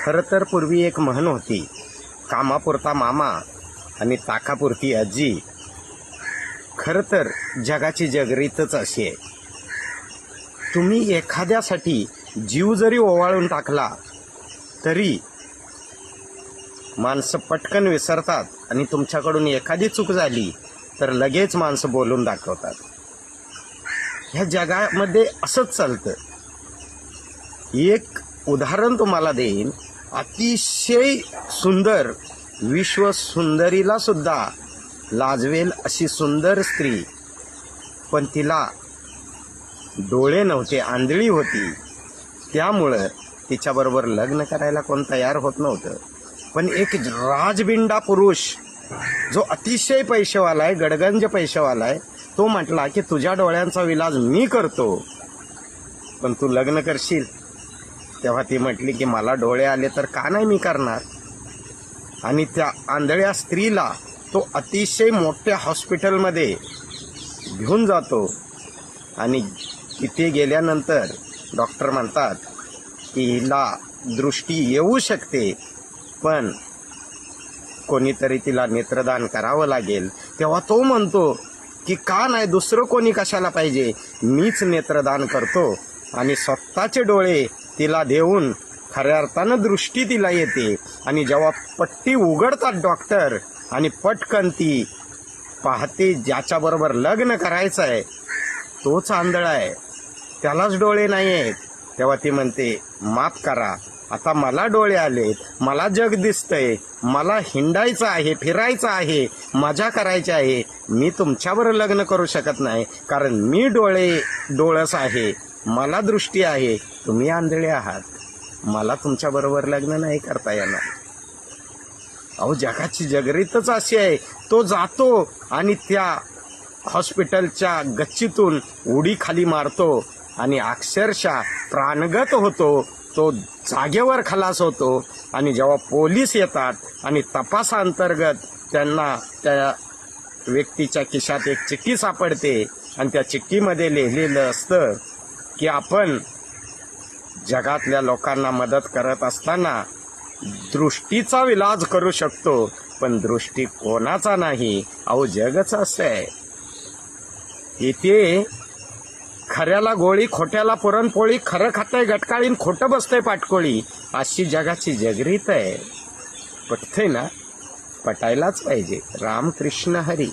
खरं तर पूर्वी एक म्हण होती, कामापुरता मामा आणि ताकापुरती आजी. खरं तर जगाची जगरीतच अशी आहे. तुम्ही एखाद्यासाठी जीव जरी ओवाळून टाकला तरी माणसं पटकन विसरतात आणि तुमच्याकडून एखादी चूक झाली तर लगेच माणसं बोलून दाखवतात. ह्या जगामध्ये असंच चालतं. एक उदाहरण तुम्हाला देईन. अतिशय सुंदर, विश्व सुंदरीला सुद्धा लाजवेल अशी सुंदर स्त्री, पण तिला डोळे नव्हते, आंधळी होती. त्यामुळं तिच्याबरोबर लग्न करायला कोण तयार होत नव्हतं. पण एक राजबिंडा पुरुष जो अतिशय पैसेवाला आहे, गडगंज पैसेवाला आहे, तो म्हटला की तुझ्या डोळ्यांचा विलाज मी करतो, पण तू लग्न करशील. तेव्हा ती म्हटली की मला डोळे आले तर का नाही मी करणार. आणि त्या आंधळ्या स्त्रीला तो अतिशय मोठ्या हॉस्पिटलमध्ये घेऊन जातो आणि तिथे गेल्यानंतर डॉक्टर म्हणतात की हिला दृष्टी येऊ शकते, पण कोणीतरी तिला नेत्रदान करावं लागेल. तेव्हा तो म्हणतो की का नाही, दुसरं कोणी कशाला पाहिजे, मीच नेत्रदान करतो. आणि स्वतःचे डोळे तिला देऊन खऱ्या अर्थानं दृष्टी तिला येते. आणि जेव्हा पट्टी उघडतात डॉक्टर आणि पटकन ती पाहते ज्याच्याबरोबर लग्न करायचं आहे तोच आंधळा आहे, त्यालाच डोळे नाही आहेत. तेव्हा ती म्हणते माफ करा, आता मला डोळे आलेत, मला जग दिसतंय, मला हिंडायचं आहे, फिरायचं आहे, मजा करायची आहे. मी तुमच्यावर लग्न करू शकत नाही, कारण मी डोळस आहे, मला दृष्टी आहे, तुम्ही आंधळे आहात, मला तुमच्याबरोबर लग्न नाही करता येणार. अहो, जगाची जगरीतच अशी आहे. तो जातो आणि त्या हॉस्पिटलच्या गच्चीतून उडी खाली मारतो आणि अक्षरशः प्राणगत होतो. तो जागेवर खलास होतो. आणि जेव्हा पोलीस येतात आणि तपासाअंतर्गत त्यांना त्या व्यक्तीच्या खिशात एक चिठ्ठी सापडते आणि त्या चिठ्ठीमध्ये लिहिलेलं असतं की आपण जगातल्या लोकांना मदत करत असताना दृष्टीचा विलाज करू शकतो, पण दृष्टी कोणाचा नाही. अहो, जगच असं आहे. इथे खऱ्याला गोळी, खोट्याला पुरणपोळी, खरं खातंय गटकाळीन, खोटं बसतंय पाटकोळी, अशी जगाची जगरीत आहे. पटतंय ना? पटायलाच पाहिजे. रामकृष्ण हरी.